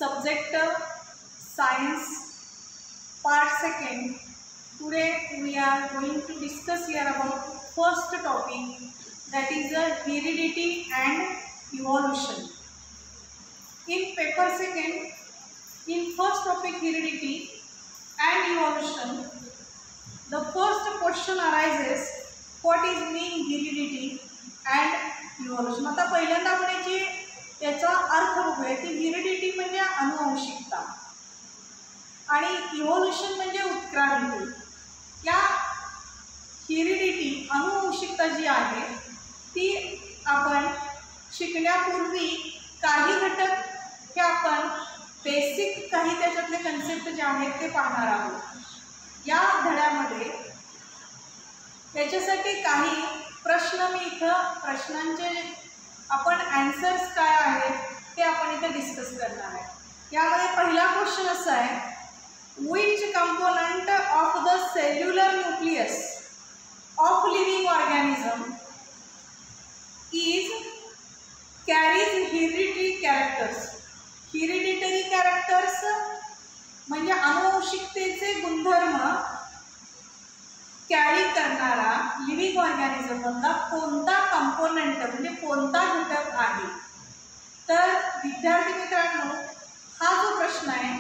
subject science part 2nd. Today we are going to discuss here about first topic, that is heredity and evolution. In paper 2nd, in first topic heredity and evolution, the first question arises, what is mean heredity and evolution. आता पहिल्यांदा आपण याचा अर्थ बघूया की heredity म्हणजे अनुवंशिकता आणि इव्होल्यूशन म्हणजे उत्क्रांती. या हेरिडिटी अनुवंशिकता जी आहे ती आपण शिकण्यापूर्वी काही घटक हे आपण बेसिक काही त्याच्यातले कन्सेप्ट जे आहेत ते पाहणार आहोत. या धड्यामध्ये त्याच्यासाठी काही प्रश्न मी इथं प्रश्नांचे आपण आन्सर्स काय आहेत ते आपण इथे डिस्कस करणार आहे. यामध्ये पहिला क्वेश्चन असा आहे, which component of the cellular nucleus of living organism is carries hereditary characters. Hereditary characters म्हणजे अनुवंशिकतेचे गुणधर्म कॅरी करणारा लिव्हिंग ऑर्गॅनिझममधला कोणता कंपोनंट म्हणजे कोणता घटक आहे. तर विद्यार्थी मित्रांनो, हा जो प्रश्न आहे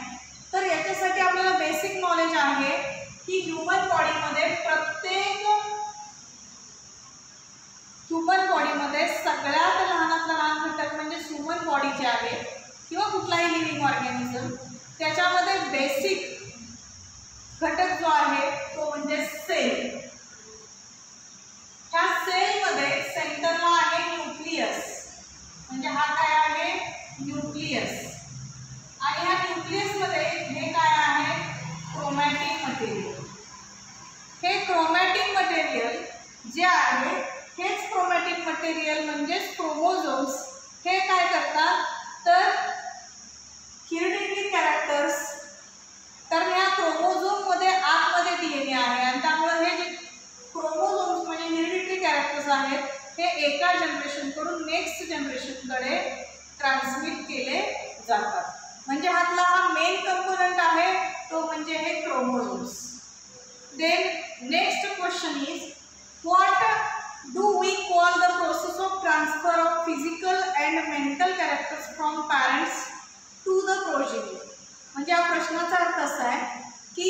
तर याच्यासाठी आपल्याला बेसिक नॉलेज आहे की ह्यूमन बॉडीमध्ये सगळ्यात लहानातला लहान घटक म्हणजे ह्यूमन बॉडी जे आहे किंवा कुठलाही लिव्हिंग ऑर्गॅनिझम त्याच्यामध्ये बेसिक घटक जो आहे तो म्हणजे सेल. ह्या सेलमध्ये सेंटरला आहे न्यूक्लियस, म्हणजे हा काय आहे न्यूक्लियस, आणि ह्या न्यूक्लियसमध्ये हे काय आहे क्रोमॅटिक मटेरियल. हे क्रोमॅटिक मटेरियल जे आहे हेच क्रोमॅटिक मटेरियल म्हणजेच क्रोमोझोम्स हे काय करतात तर हेरिडिटरी कॅरेक्टर्स, कारण ह्या क्रोमोझोममध्ये आतमध्ये DNA आहे आणि त्यामुळे हे जे क्रोमोझोम्स म्हणजे हेरिडिटरी कॅरेक्टर्स आहेत हे एका जनरेशनकडून नेक्स्ट जनरेशनकडे ट्रान्समिट केले जातात. म्हणजे हातला हा मेन कंपोनंट आहे तो म्हणजे हे chromosomes. Then next question is, what do we call the process of transfer of physical and mental characters from parents to the progeny. म्हणजे या प्रश्नाचा अर्थ असा आहे की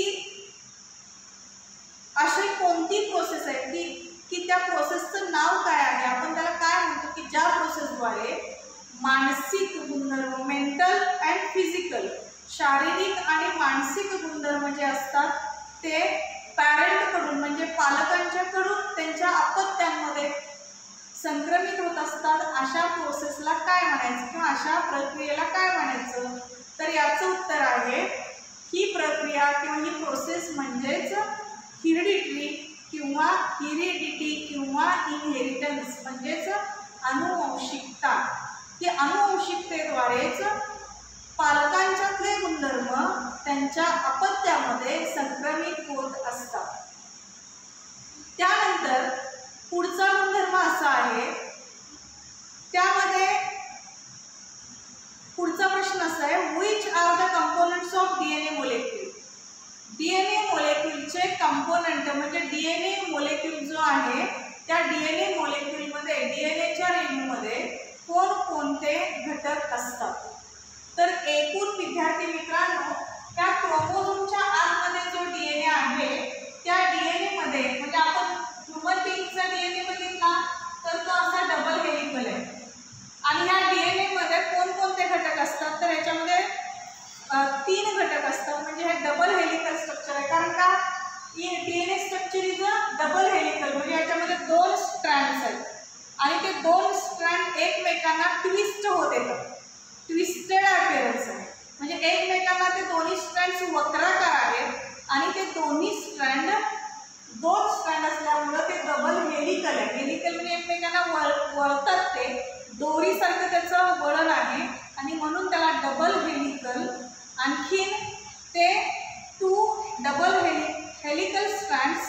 अशी कोणती प्रोसेस आहे की त्या प्रोसेसचं नाव काय आहे, आपण त्याला काय म्हणतो की ज्या प्रोसेसद्वारे मानसिक गुणधर्म मेंटल अँड फिजिकल शारीरिक आणि मानसिक गुणधर्म जे असतात ते पॅरेंटकडून म्हणजे पालकांच्याकडून त्यांच्या अपत्यांमध्ये संक्रमित होत असतात. अशा प्रोसेसला काय म्हणायचं किंवा अशा प्रक्रियेला काय म्हणायचं, तर याचं उत्तर आहे ही प्रक्रिया किंवा ही प्रोसेस म्हणजेच हेरिडिटरी किंवा हेरिडिटी किंवा इनहेरिटन्स म्हणजेच अनुवंशिकता. की अनुवंशिकतेद्वारेच पालकांच्यातले गुणधर्म त्यांच्या अपत्यामध्ये संक्रमित होत असतात. त्यानंतर पुढचा गुणधर्म असा आहे, त्यामध्ये पुढचा प्रश्न असा आहे, which are the components of DNA molecule. DNA मोलेक्यूलचे कंपोनंट म्हणजे DNA मोलेक्यूल जो आहे त्या DNA मोलेक्यूलमध्ये DNAच्या रेणूमध्ये कोणकोणते घटक असतात. तर एकूण विद्यार्थी मित्रांनो, त्या क्रोमोझोमच्या आतमध्ये जो DNA आहे त्या DNA मध्ये म्हणजे आपण ह्यूमन बीइंगचा DNA बघितला तर तो असा डबल हेलिकल आहे आणि ह्या DNA मध्ये कोणकोणते घटक असतात तर याच्यामध्ये 3 घटक असतात. म्हणजे हे डबल हेलिकल स्ट्रक्चर आहे, कारण का DNA structure is a double helical म्हणजे याच्यामध्ये 2 स्ट्रँड्स आहेत आणि ते 2 स्ट्रँड एकमेकांना ट्विस्ट होत येतात. ट्विस्टेड अपीअरन्स आहे म्हणजे एकमेकांना ते दोन्ही स्ट्रँड्स वक्राकार आहेत आणि ते दोन्ही स्ट्रँड 2 स्ट्रँड असल्यामुळं ते डबल हेलिकल आहे. हेलिकल म्हणजे एकमेकांना वळतात, ते दोरीसारखं त्याचं वळण आहे आणि म्हणून त्याला डबल हेलिकल. आणखीन ते 2 डबल हेलिकल स्ट्रँड्स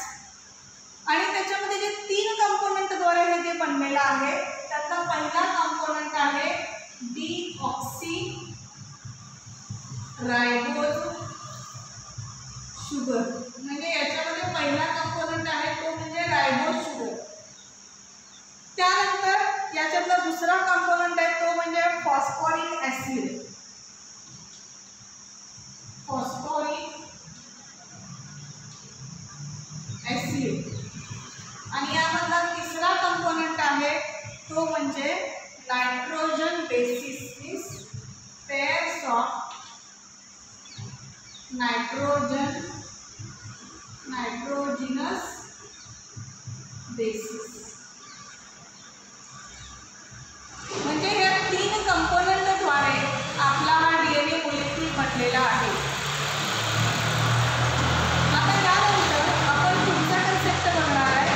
आणि त्याच्यामध्ये जे 3 कंपोनंटद्वारे हे जे बनलेलं आहे त्यातला पहिला कंपोनंट आहे डीऑक्सी रायबोज शुगर, म्हणजे याच्यामध्ये पहिला कंपोनंट आहे तो म्हणजे रायबोज शुगर. त्यानंतर याच्यातला दुसरा कंपोनंट आहे तो म्हणजे फॉस्फोरिक ऍसिड. Phosphoric acid. आणि यामधला तिसरा कंपोनंट आहे तो म्हणजे nitrogen basis. Pairs of नायट्रोजिनस basis. म्हणजे या 3 कंपोनंटद्वारे आपला हा डीएनए मॉलिक्यूल बनलेला आहे. आता यानंतर आपण पुढचा कन्सेप्ट बघणार आहे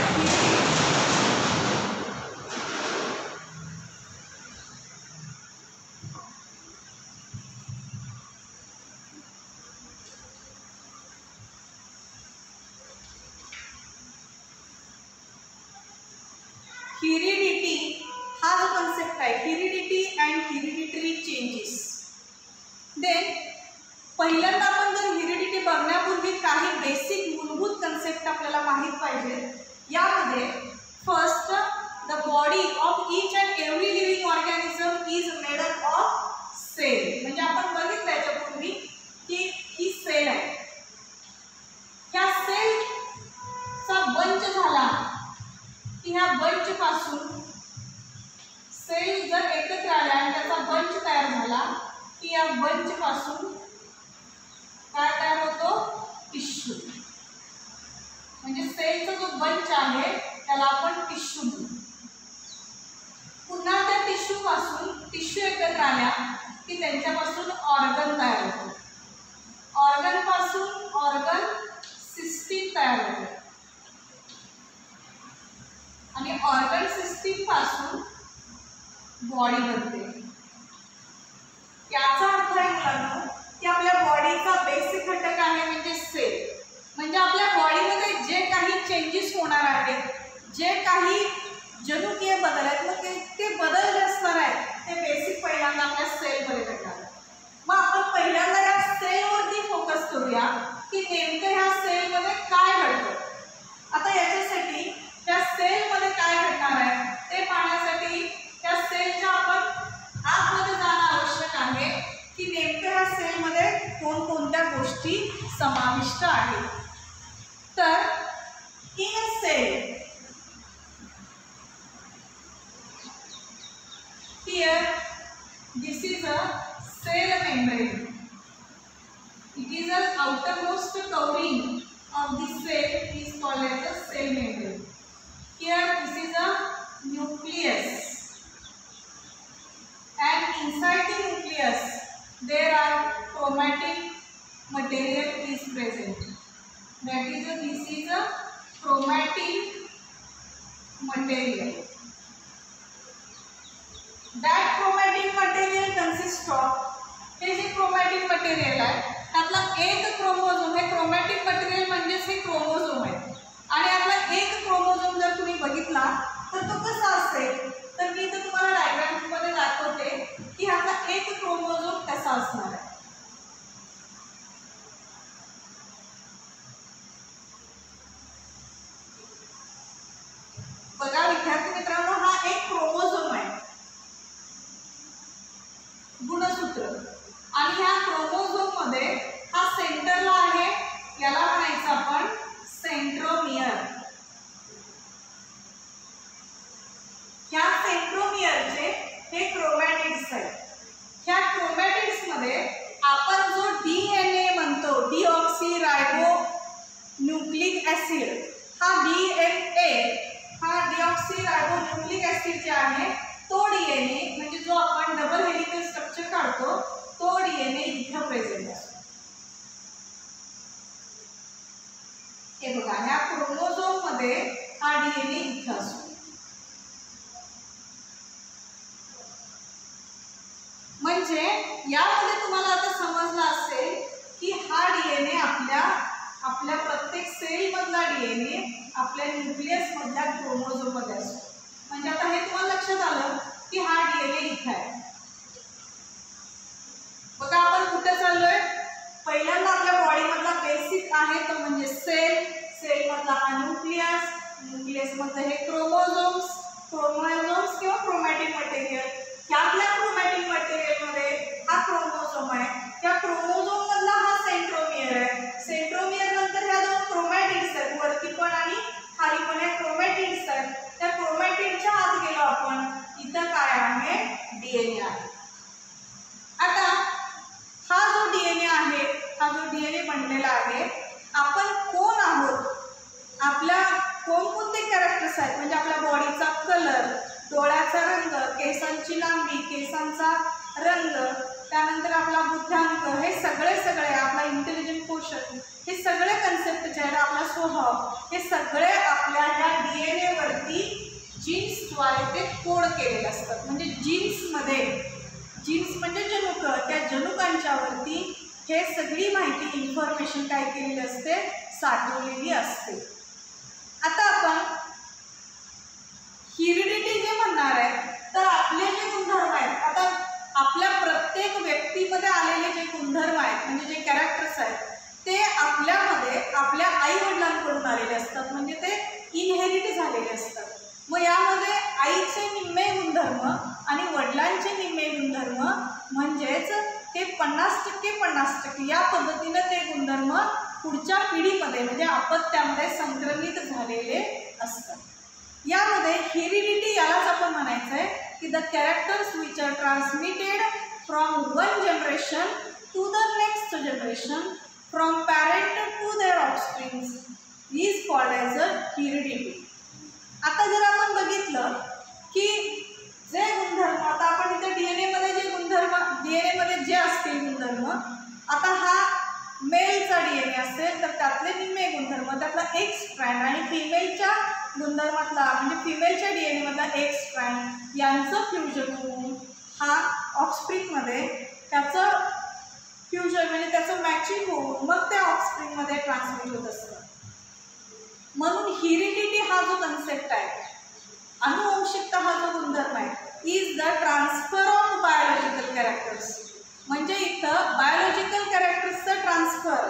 हेरिडिटी. हा जो कन्सेप्ट आहे heredity and hereditary changes. Then पहिल्यांदा आपण जर हेरिडिटी बघण्यापूर्वी काही बेसिक मूलभूत कन्सेप्ट आपल्याला माहीत पाहिजे. यामध्ये first, the body of each and every living organism is made up of cell. म्हणजे आपण बघितलं याच्यापूर्वी की ही सेल आहे. ह्या सेलचा बंच झाला की ह्या बंच पासून सेल जर एकत्र आल्या आणि त्याचा बंच तयार झाला की या बंच पासून काय तयार होतो? टिश्यू. म्हणजे सेलचा जो बंच आहे त्याला आपण टिश्यू म्हणू. पुन्हा त्या टिश्यू पासून टिश्यू एकत्र आल्या की त्यांच्यापासून ऑर्गन तयार होतो. ऑर्गन पासून ऑर्गन सिस्टीम तयार होते आणि ऑर्गन सिस्टीम पासून बॉडी बनते. याचा अर्थ आहे मुलांनो की आपल्या बॉडीचा बेसिक घटक आहे म्हणजे सेल. म्हणजे आपल्या बॉडीमध्ये जे काही चेंजेस होणार आहेत, जे काही जनुकीय बदल आहेत, मग ते बदल जे असणार आहेत ते बेसिक पहिल्यांदा आपल्या सेलमध्ये घडणार. मग आपण पहिल्यांदा या सेलवरती फोकस करूया की नेमकं ह्या सेलमध्ये काय घडतं. आता याच्यासाठी त्या सेलमध्ये काय घडणार आहे ते पाहण्यासाठी त्या सेलच्या आपण आतमध्ये जाणं आवश्यक आहे की नेमकं ह्या सेलमध्ये कोणकोणत्या गोष्टी समाविष्ट आहेत. तर in a cell here this is a cell membrane. It is an outermost covering of the cell is called as a cell membrane. Here this is a nucleus, and inside the nucleus there are chromatin material is present. That is this is a chromatin material. That chromatin material consists of, हे जे chromatin material आहे त्यातला एक chromosome, हे chromatic material म्हणजेच हे chromosome आहे. आणि आपला एक क्रोमोझोम जर तुम्ही बघितला तर तो कसा असेल, तर मी इथं तुम्हाला डायग्राम मध्ये दाखवते की आपला एक क्रोमोझोम कसा असणार आहे. बघा विद्यार्थी मित्रांनो, हा एक क्रोमोझोम आहे, गुणसूत्र. आणि ह्या क्रोमोझोम मध्ये हा सेंटरला आहे, याला म्हणायचं आपण सेंट्रोमियर. ह्या सेंट्रोमियरचे हे क्रोमॅटिड्स आहेत. ह्या क्रोमॅटिड्स मध्ये आपण जो डीएनए म्हणतो, डीऑक्सी रायबो न्यूक्लिक ऍसिड, हा डीएनए, हा डीऑक्सी रायबो न्यूक्लिक ऍसिड जे आहे तो डीएनए म्हणजे जो आपण डबल हेलिकल स्ट्रक्चर काढतो तो डीएनए इथं प्रेझेंट असतो. हे बघा, ह्या क्रोमोझोम मध्ये हा डीएनए इथं असतो. म्हणजे यामध्ये तुम्हाला आता समजलं असेल की हा डीएनए आपल्या प्रत्येक सेल मधला डीएनए आपल्या न्यूक्लियस मधल्या क्रोमोझोम मध्ये असतो. म्हणजे आता हे तुम्हाला लक्षात आलं की हा डीएनए इथं आहे. बघा आपण कुठे चाललोय, मधला हा न्यूक्लियस, न्यूक्लियस मधलं हे क्रोमोझोम्स, क्रोमोझोम्स किंवा क्रोमॅटिक मटेरियल. यातल्या क्रोमॅटिक मटेरियल मध्ये हा क्रोमोझोम आहे. त्या क्रोमोझोम मधला हा सेंट्रोमियर आहे. सेंट्रोमियर नंतर ह्या दोन क्रोमॅटिड्स आहेत, वरती पण आणि खाली पण या क्रोमॅटिड्स आहेत. त्या क्रोमॅटिडच्या आत गेलो आपण, इथं काय आहे, डीएनए आहे. आता हा जो डीएनए आहे, हा जो डीएनए बनलेला आहे, आपण कोण आहोत, आपल्या कोणकोणते कॅरेक्टर्स आहेत, म्हणजे आपल्या बॉडीचा कलर, डोळ्याचा रंग, केसांची लांबी, केसांचा रंग, त्यानंतर आपला बुद्ध्यांक, हे सगळे आपला इंटेलिजंट पोर्शन, हे सगळे कन्सेप्ट जे आहेत, आपला स्वभाव, हे सगळे आपल्या ह्या डीएनए वरती जीन्सद्वारे ते कोड केलेले असतात. म्हणजे जीन्समध्ये, जीन्स म्हणजे जनुक, त्या जनुकांच्या वरती हे सगळी माहिती, इन्फॉर्मेशन काय केलेली असते, साठवलेली असते. आता आपण हेरिडिटी जे म्हणणार आहे, तर आपले जे गुणधर्म आहेत, आता आपल्या प्रत्येक व्यक्तीमध्ये आलेले जे गुणधर्म आहेत, म्हणजे जे कॅरेक्टर्स आहेत, ते आपल्यामध्ये आपल्या आई वडिलांकडून आलेले असतात, म्हणजे ते इनहेरिट झालेले असतात. मग यामध्ये आईचे निम्मे गुणधर्म आणि वडिलांचे निम्मे गुणधर्म, म्हणजेच हे 50% या पद्धतीनं ते गुणधर्म पुढच्या पिढीमध्ये म्हणजे अपत्यामध्ये संक्रमित झालेले असतात. यामध्ये हेरिडिटी यालाच आपण म्हणायचं आहे की the characters which are transmitted from one generation to the next generation from parent to their offsprings is called as a heredity. आता जर आपण बघितलं की जे गुणधर्म, आता आपण इथे डीएनए मध्ये जे गुणधर्म, डीएनए मध्ये जे असतील गुणधर्म, आता हा मेलचा डीएनए असेल तर त्यातले निम्मे गुणधर्म, त्यातला एक स्ट्रँड, आणि फिमेलच्या गुणधर्मातला म्हणजे फिमेलच्या डीएनए मधला एक स्ट्रँड, यांचं फ्युजन होऊन हा ऑफस्प्रिंगमध्ये त्याचं फ्युजन म्हणजे त्याचं मॅचिंग होऊन मग त्या ऑफस्प्रिंगमध्ये ट्रान्समिट होत असतं. म्हणून हेरिडिटी हा जो कन्सेप्ट आहे, अनुवंशिकता हा जो गुणधर्म आहे, is the transfer of biological characters. म्हणजे इथं बायोलॉजिकल कॅरेक्टर्सचं transfer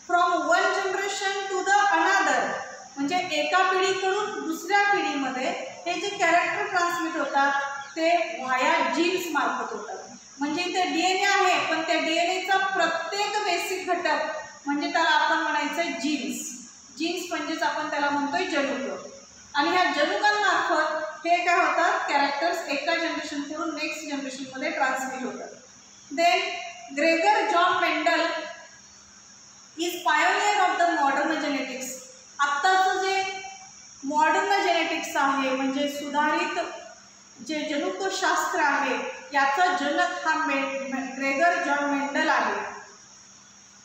from one generation to the another, म्हणजे एका पिढीकडून दुसऱ्या पिढीमध्ये हे जे कॅरेक्टर ट्रान्समिट होतात ते व्हाया जीन्स मार्फत होतात. म्हणजे इथे डीएनए आहे, पण त्या डीएनएचा प्रत्येक बेसिक घटक म्हणजे त्याला आपण म्हणायचं जीन्स. जीन्स म्हणजेच आपण त्याला म्हणतोय जनुक, आणि ह्या जनुकांमार्फत हे काय होतात, कॅरेक्टर्स एका जनरेशनकडून नेक्स्ट जनरेशनमध्ये ट्रान्समिट होतात. Then Gregor John Mendel is pioneer of the modern genetics. आत्ताचं जे मॉडर्न जेनेटिक्स आहे, म्हणजे सुधारित जे जनुकशास्त्र आहे, याचा जनक हा ग्रेगर जॉन मेंडल आहे.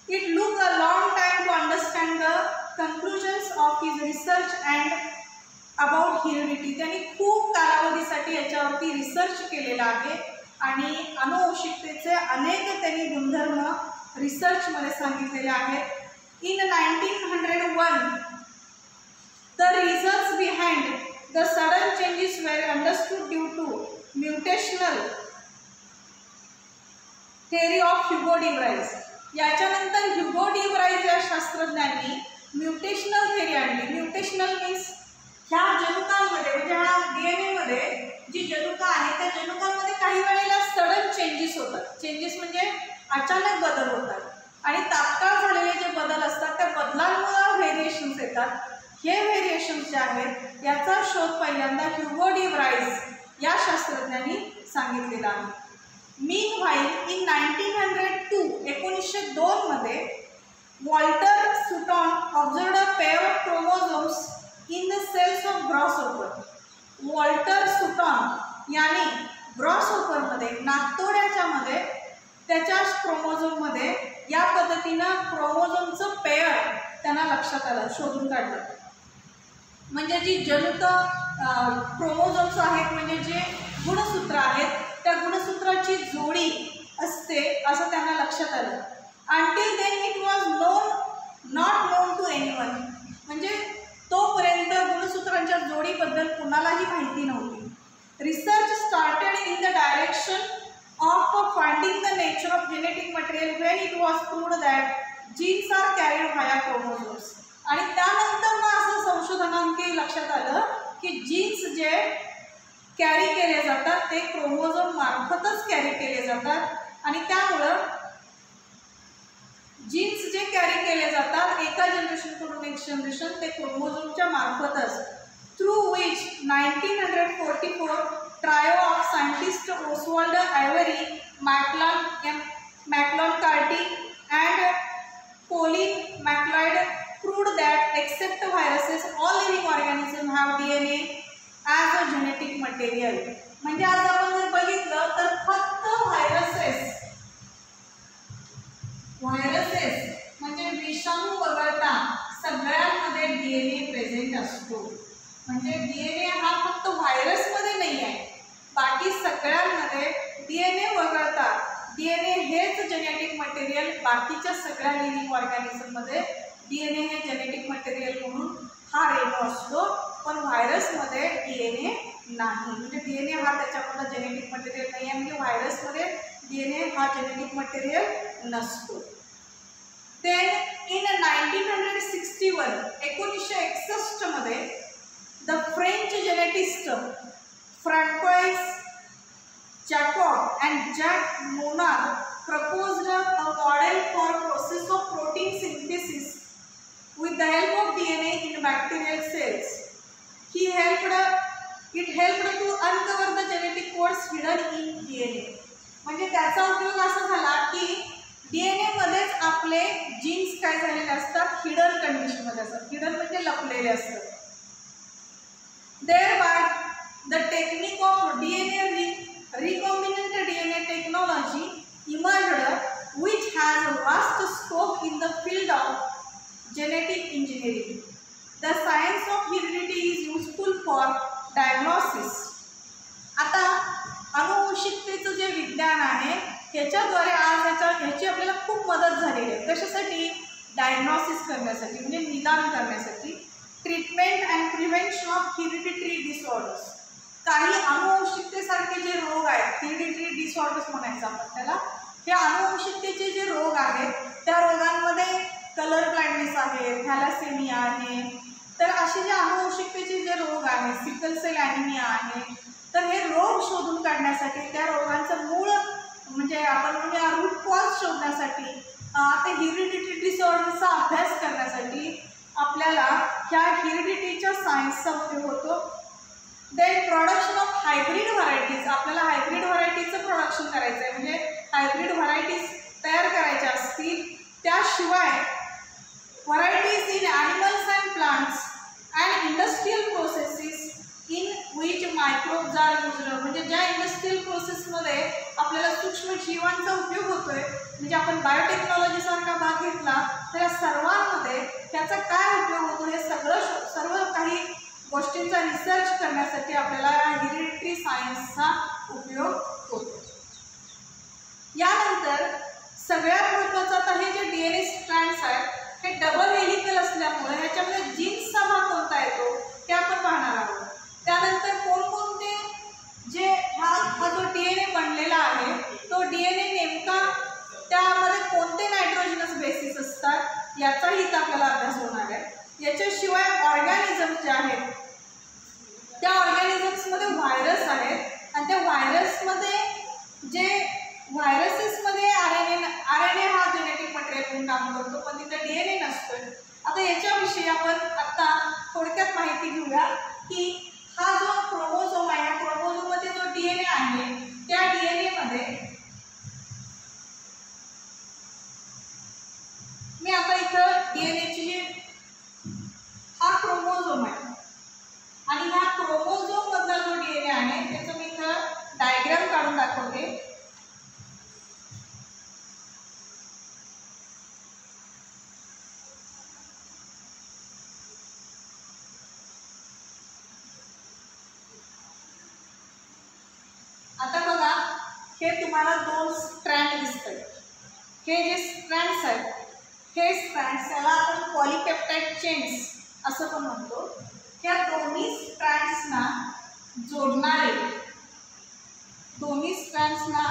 It look a long time to understand the conclusions of his research and about heredity. त्यांनी खूप कालावधीसाठी याच्यावरती रिसर्च केलेला आहे आणि अनुवंशिकतेचे अनेक त्यांनी गुणधर्म रिसर्चमध्ये सांगितलेले आहेत. In 1901 the reasons behind the sudden changes were understood due to mutational theory of Hugo de Vries. याच्यानंतर ह्युगो डी व्राइज या शास्त्रज्ञांनी म्युटेशनल थेअरी आणली. म्युटेशनल मीन्स ह्या जनुकांमध्ये म्हणजे ह्या डीएनए मध्ये जी जनुका आहे त्या जनुकांमध्ये काही वेळेला सडन चेंजेस होतात. चेंजेस म्हणजे अचानक बदल होतात, आणि तात्काळ झालेले जे बदल असतात त्या बदलांमुळे व्हेरिएशन्स येतात. हे व्हेरिएशन्स जे आहेत याचा शोध पहिल्यांदा ह्युगो डी व्राइज या शास्त्रज्ञांनी सांगितलेला आहे. मीन व्हाईल इन 1902 मध्ये Walter Sutton observed a pair of chromosomes in the cells of grasshopper. Walter Sutton यांनी ग्रॉसहोपरमध्ये, नाकतोड्याच्या मध्ये, त्याच्या क्रोमोझोममध्ये या पद्धतीनं क्रोमोझोमचं पेअर त्यांना लक्षात आलं, शोधून काढलं. म्हणजे जी जनुक क्रोमोझोम्स आहेत, म्हणजे जे गुणसूत्र आहेत, त्या गुणसूत्राची जोडी असते असं त्यांना लक्षात आलं. Until then it was not known to anyone. म्हणजे तोपर्यंत गुणसूत्रांच्या जोडीबद्दल कुणालाही माहिती नव्हती. Research started in the direction of finding the nature of genetic material when it was proved that genes are carried via chromosomes. आणि त्यानंतर मग असं संशोधनांनी लक्षात आलं की जीन्स जे कॅरी केले जातात ते क्रोमोझोम मार्फतच कॅरी केले जातात आणि त्यामुळं जीन्स जे कॅरी केले जातात एका जनरेशनकडून नेक्स्ट जनरेशन ते क्रोमोझोमच्या मार्फतच. Through which 1944 trio of scientist Oswald Avery, Maclyn McCarty and Colin MacLeod proved that except viruses all living organisms have DNA as a genetic material. म्हणजे आज आपण जर बघितलं तर फक्त व्हायरसेस म्हणजे विषाणू वगळता सगळ्यांमध्ये DNA प्रेझेंट असतो. म्हणजे DNA हा फक्त व्हायरसमध्ये नाही आहे, बाकी सगळ्यांमध्ये DNA वगळता DNA हेच जेनेटिक मटेरियल बाकीच्या सगळ्या लिव्हिंग ऑर्गॅनिझममध्ये DNA हे जेनेटिक मटेरियल म्हणून हा रेणू असतो, पण व्हायरसमध्ये DNA नाही. म्हणजे DNA हा त्याच्यामधला जेनेटिक मटेरियल नाही आहे, म्हणजे व्हायरसमध्ये DNA हा जेनेटिक मटेरियल नसतो. देन इन 1961 मध्ये the French geneticist Francois Jacob and Jacques Monod proposed a model for process of protein synthesis with the help of DNA in bacterial cells. It helped to uncover the genetic codes hidden in DNA. म्हणजे त्याचा उपयोग असा झाला की DNA मध्येच आपले jeans काय झालेले असतात, हिडन कंडिशनमध्ये असतात. हिडन म्हणजे लपलेले असतात. Thereby the technique of recombinant DNA technology emerged, which has a vast scope in the field of genetic engineering. The science of heredity is useful for diagnosis. आता अनुवंशिकतेचं जे विज्ञान आहे त्याच्याद्वारे आज ह्याची आपल्याला खूप मदत झालेली आहे. कशासाठी? डायग्नोसिस करण्यासाठी, म्हणजे निदान करण्यासाठी. Treatment and prevention of hereditary disorders. काही अनुवंशिकतेसारखे जे रोग आहेत, हेरिडिटरी डिसऑर्डर्स म्हणायचं आपण त्याला, हे अनुवंशिकतेचे जे रोग आहेत त्या रोगांमध्ये कलर ब्लाइंडनेस आहे, थॅलासेमिया आहे. तर असे जे अनुवंशिकतेचे जे रोग आहेत, सिकल सेल ॲनिमिया आहे, तर हे रोग शोधून काढण्यासाठी, त्या रोगांचं मूळ म्हणजे आपण म्हणूया रूट कॉज शोधण्यासाठी, ते हेरिडिटरी डिसऑर्डरचा अभ्यास करण्यासाठी आपल्याला ह्या हेरिडिटीच्या सायन्सचा उपयोग होतो. Then production of hybrid varieties. आपल्याला हायब्रिड व्हरायटीचं प्रोडक्शन करायचं आहे, म्हणजे हायब्रिड व्हरायटीज तयार करायच्या असतील. त्याशिवाय varieties in animals and plants and industrial processes in which microbes are used. म्हणजे ज्या इंडस्ट्रियल प्रोसेसमध्ये आपल्याला सूक्ष्म जीवांचा उपयोग होतोय, म्हणजे आपण बायोटेक्नॉलॉजीसारखा भाग घेतला तर या सर्वांमध्ये त्याचा काय उपयोग होतो हे सर्व काही गोष्टींचा रिसर्च करण्यासाठी आपल्याला हेरिडिटरी सायन्सचा उपयोग होतो. यानंतर सगळ्यात महत्त्वाचं आता हे जे DNA स्ट्रँड्स आहेत हे डबल हेलिकल असल्यामुळे ह्याच्यामध्ये जीन्सचा भाग कोणता येतो ते आपण पाहणार आहोत. त्यानंतर कोणकोणते जे हा जो DNA बनलेला आहे तो DNA नेमका त्यामध्ये कोणते नायट्रोजनस बेसिस असतात याचाही इथं आपल्याला अभ्यास होणार आहे. याच्याशिवाय ऑर्गॅनिझम्स जे आहेत त्या ऑर्गॅनिझम्समध्ये व्हायरस आहेत आणि त्या व्हायरसमध्ये जे व्हायरसेसमध्ये RNA हा जेनेटिक मटेरियल म्हणून काम करतो, पण तिथे DNA नसतोय. आता याच्याविषयी आपण आत्ता थोडक्यात माहिती घेऊया की हा जो क्रोमोझोम आहे, या क्रोमोझोममध्ये जो DNA आहे त्या DNA मध्ये मी आता इथं DNAची हा क्रोमोझोम आहे आणि ह्या क्रोमोझोम मधला जो DNA आहे त्याचं मी इथं डायग्राम काढून दाखवते. आता बघा, हे तुम्हाला दोन स्ट्रँड दिसतात. हे जे स्ट्रँड्स आहेत हे स्ट्रँड्स याला आपण पॉलीपेप्टाइड चेन्स असं पण म्हणतो. ह्या दोन्ही स्ट्रँड्सना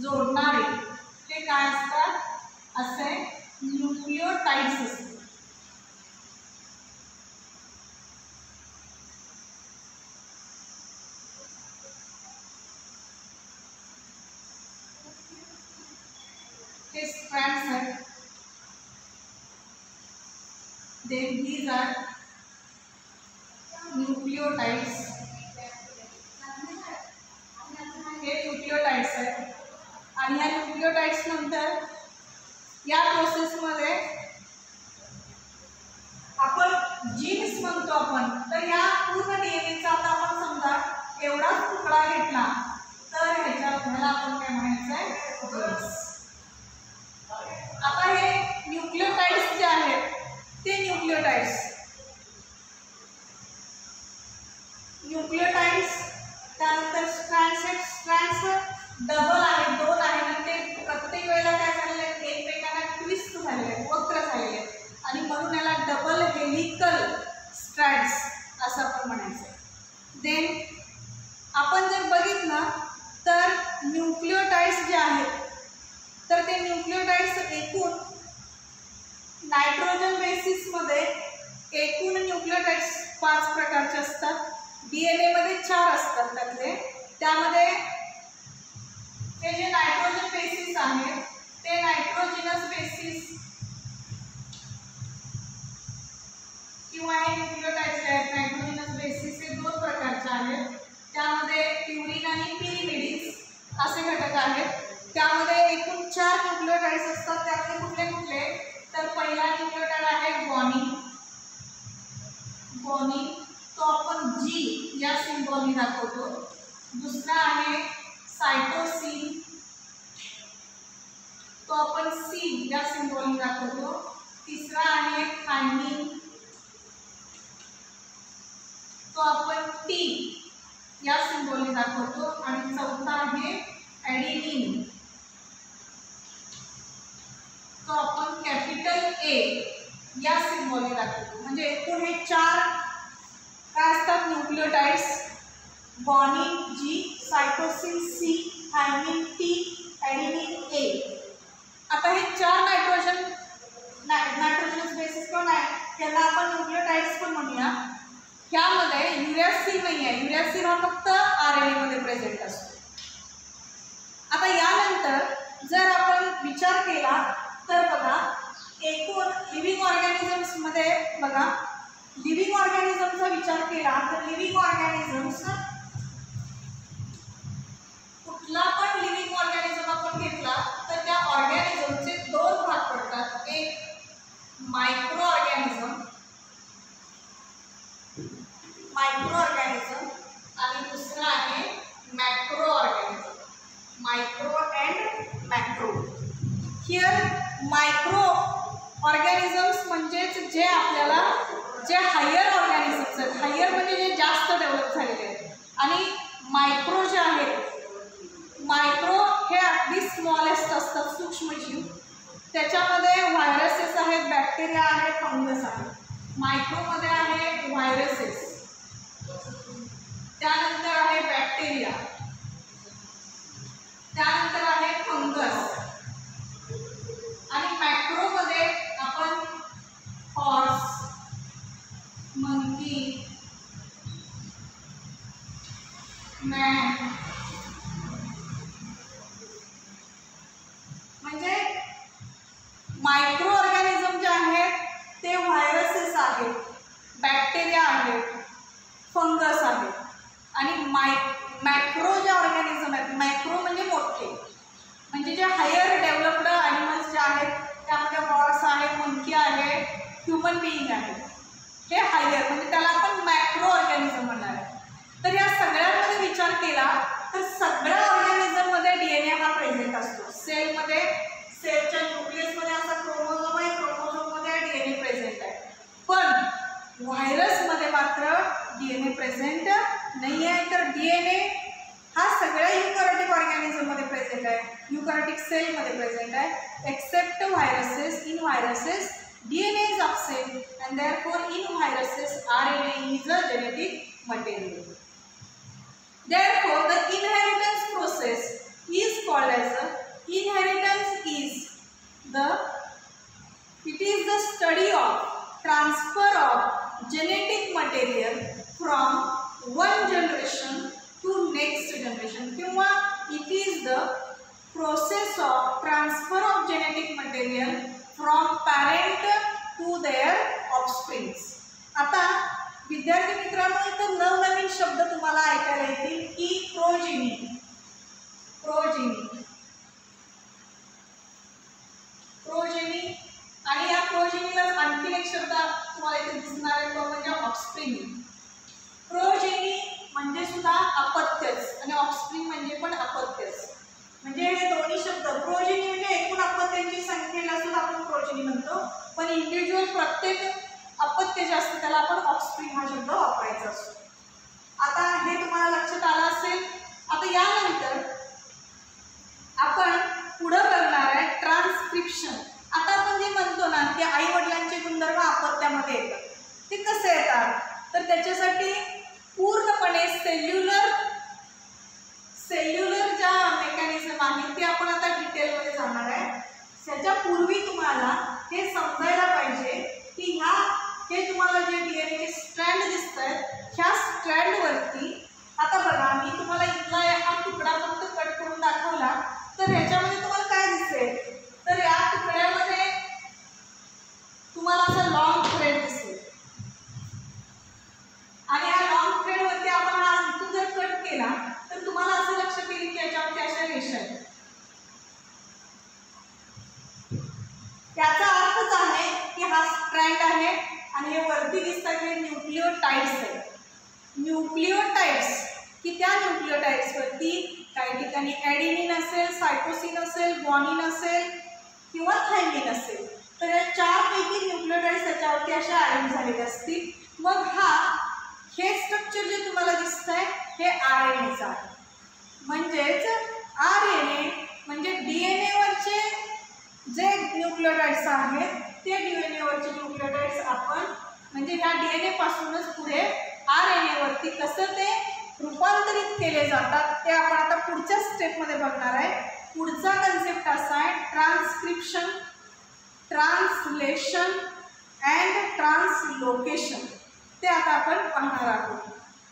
जोडणारे हे काय असतात, असे न्यूक्लियोटाइड्स असतात. strands आहेत. Then these are nucleotides. हे न्यूक्लियोटाइड्स आहेत आणि ह्या न्यूक्लियोटाइड्स नंतर या प्रोसेसमध्ये आपण जीन्स म्हणतो आपण. तर या पूर्ण डीएनएचा आता आपण समजा एवढाच तुकडा घेतला तर ह्याला आपण काय म्हणायचं आहे, जीन्स. आता हे न्यूक्लियोटाइड्स जे आहेत ते न्यूक्लियोटाइड्स त्यानंतर स्ट्रँड्स डबल आहे, 2 आहे आणि ते प्रत्येक वेळेला काय झालेलं आहे, एकमेकांना ट्विस्ट झालेले आहेत, वक्र झालेले आहेत आणि म्हणून याला डबल हेलिकल स्ट्रँड्स असं आपण म्हणायचं. देन आपण जर बघितलं तर न्यूक्लियोटाइड्स जे आहेत तर ते न्यूक्लियोटाइड्स एकूण नायट्रोजन बेसिसमध्ये एकूण न्यूक्लियोटाइड्स 5 प्रकारचे असतात. डीएनए मध्ये 4 असतात त्यातले. त्यामध्ये हे जे नायट्रोजन बेसिस आहे ते नायट्रोजिनस बेसिस किंवा हे न्यूक्लियोटाइड्स आहेत नायट्रोजिनस बेसिस हे 2 प्रकारचे आहेत. त्यामध्ये प्युरिन आणि पिरिमिडीन्स असे घटक आहेत. त्यामध्ये एकूण 4 न्यूक्लियोटाइड्स असतात. त्यातले कुठले कुठले तर पहिला न्यूक्लियोटाइड आहे ग्वानिन, तो आपण जी या सिम्बॉलने दाखवतो. दुसरा आहे सायटोसिन, तो आपण सी या सिम्बॉलने दाखवतो. तिसरा आहे थायमिन, तो आपण टी या सिम्बॉलने दाखवतो. आणि चौथा आहे ॲडेनिन, तो आपण कॅपिटल ए या सिम्बॉलने दाखवतो. म्हणजे एकूण हे 4 काय असतात न्यूक्लियोटाइड्स, ग्वानिन जी, सायटोसिन सी, थायमिन टी, ॲडेनिन ए. आता हे 4 नायट्रोजनस बेसिस पण आहे, त्याला आपण न्यूक्लियोटाइड्स पण म्हणूया. ह्यामध्ये युरॅसिल नाही आहे, युरॅसिल हा फक्त आरएनए मध्ये प्रेझेंट असतो. आता यानंतर जर आपण विचार केला तर बघा एकूण लिव्हिंग ऑर्गॅनिझम्स मध्ये बघा लिव्हिंग ऑर्गॅनिझमचा विचार केला तर लिव्हिंग ऑर्गॅनिझम्स कुठला पण लिव्हिंग ऑर्गॅनिझम आपण घेतला तर त्या ऑर्गॅनिझमचे 2 भाग पडतात. एक मायक्रो ऑर्गॅनिझम आणि दुसरा आहे macro organism, micro and macro. Here micro organisms म्हणजेच जे आपल्याला जे हायर ऑर्गॅनिझम्स आहेत, हायर म्हणजे जे जास्त डेव्हलप झालेले आहेत. आणि मायक्रो जे आहेत, मायक्रो हे अगदी स्मॉलेस्ट असतात, सूक्ष्मजीव. त्याच्यामध्ये व्हायरसेस आहेत, बॅक्टेरिया आहे, फंगस आहे. मायक्रोमध्ये आहे व्हायरसेस, त्यानंतर आहे बॅक्टेरिया, त्यानंतर आहे फंगस. आणि मॅक्रोमध्ये आपण हॉर्स, मंकी, मॅन म्हणजे मायक्रो ऑर्गॅनिझम जे आहेत ते व्हायरसेस आहेत, बॅक्टेरिया आहेत, फंगस आहेत. आणि मॅक्रो जे ऑर्गॅनिझम आहेत, मॅक्रो म्हणजे मोठे, म्हणजे जे हायर डेव्हलप्ड ॲनिमल्स जे आहेत त्यामध्ये हॉर्स आहे, मंकी आहे, ह्युमन बिईंग आहे. हे हायर म्हणजे त्याला आपण मॅक्रो ऑर्गॅनिझम म्हणणार आहे. तर या सगळ्यांमध्ये विचार केला तर सगळ्या ऑर्गॅनिझममध्ये डीएनए हा प्रेझेंट असतो. सेलमध्ये, सेलच्या न्यूक्लियसमध्ये असा क्रोमोझोम आहे, क्रोमोझोममध्ये डीएनए प्रेझेंट आहे. पण व्हायरसमध्ये मात्र डीएनए प्रेझेंट नाही आहे. तर डीएनए हा सगळ्या युकॅरियोटिक ऑर्गॅनिझममध्ये प्रेझेंट आहे, युकॅरियोटिक सेलमध्ये प्रेझेंट आहे, except viruses. In viruses DNA is absent and therefore in viruses RNA is a genetic material. Therefore the inheritance process is called as a inheritance it is the study of transfer of genetic material from one generation to next generation. किंवा it is the process of transfer of genetic material material from parent to their offsprings. आता विद्यार्थी मित्रांनो, इथं नवनवीन शब्द तुम्हाला ऐकायला येतील की प्रोजेनी. प्रोजेनी प्रोजेनी आणि या प्रोजेनीला आणखी एक शब्द तुम्हाला इथे दिसणार आहे, तो म्हणजे ऑफस्प्रिंग. प्रोजेनी म्हणजे सुद्धा अपत्यच आणि ऑफस्प्रिंग म्हणजे पण अपत्यच. म्हणजे हे दोन्ही शब्द, प्रोजेनी म्हणजे एकूण अपत्यांची संख्येला सुद्धा आपण प्रोजेनी म्हणतो, पण इंडिव्हिज्युअल प्रत्येक अपत्य जे असतं त्याला आपण ऑफस्प्रिंग हा शब्द वापरायचा असतो. आता हे तुम्हाला लक्षात आलं असेल. आता यानंतर आपण पुढे बघणार आहे ट्रान्सक्रिप्शन. आता आपण जे म्हणतो ना की आई वडिलांचे गुणधर्म अपत्यामध्ये येतात, ते कसे येतात तर त्याच्यासाठी पूर्णपणे सेल्युलर ज्या मेकॅनिझम आहेत ते आपण आता डिटेलमध्ये जाणार आहे. त्याच्या पूर्वी तुम्हाला हे समजायला पाहिजे की हे तुम्हाला जे डीएनएचे स्ट्रँड दिसत आहेत, ह्या स्ट्रँडवरती आता बघा, मी तुम्हाला इथला हा तुकडा फक्त कट करून दाखवला तर ह्याच्यामध्ये तुम्हाला काय दिसेल तर या तुकड्यामध्ये तुम्हाला असं लॉंग थ्रेड दिसेल आणि या लॉंग थ्रेडवरती आपण हा इथून जर कट केला तर तुम्हाला असं लक्षात येईल की याच्यावरती अशा रेषा आहेत. त्याचा अर्थच आहे की हा स्ट्रँड आहे आणि हे वरती दिसतात हे न्यूक्लियोटाइड्स आहेत. न्यूक्लियोटाइड्स की त्या न्यूक्लियोटाइड्सवरती काही ठिकाणी ॲडेनिन असेल, सायटोसिन असेल, ग्वानिन असेल किंवा थायमिन असेल, तर या चारपैकी न्यूक्लियोटाइड्स त्याच्यावरती अशा अरेंज झालेले असतील. मग हे स्ट्रक्चर जे तुम्हाला दिसत आहे हे RNAचं आहे. म्हणजेच RNA म्हणजे DNAवरचे जे न्यूक्लियोटाइड्स आहेत ते DNAवरचे न्यूक्लियोटाइड्स आपण म्हणजे ह्या DNA पासूनच पुढे RNAवरती कसं ते रूपांतरित केले जातात ते आपण आता पुढच्या स्टेपमध्ये बघणार आहे. पुढचा कन्सेप्ट असा आहे ट्रान्सक्रिप्शन, ट्रान्सलेशन अँड ट्रान्सलोकेशन. ते आता आपण पाहणार आहोत.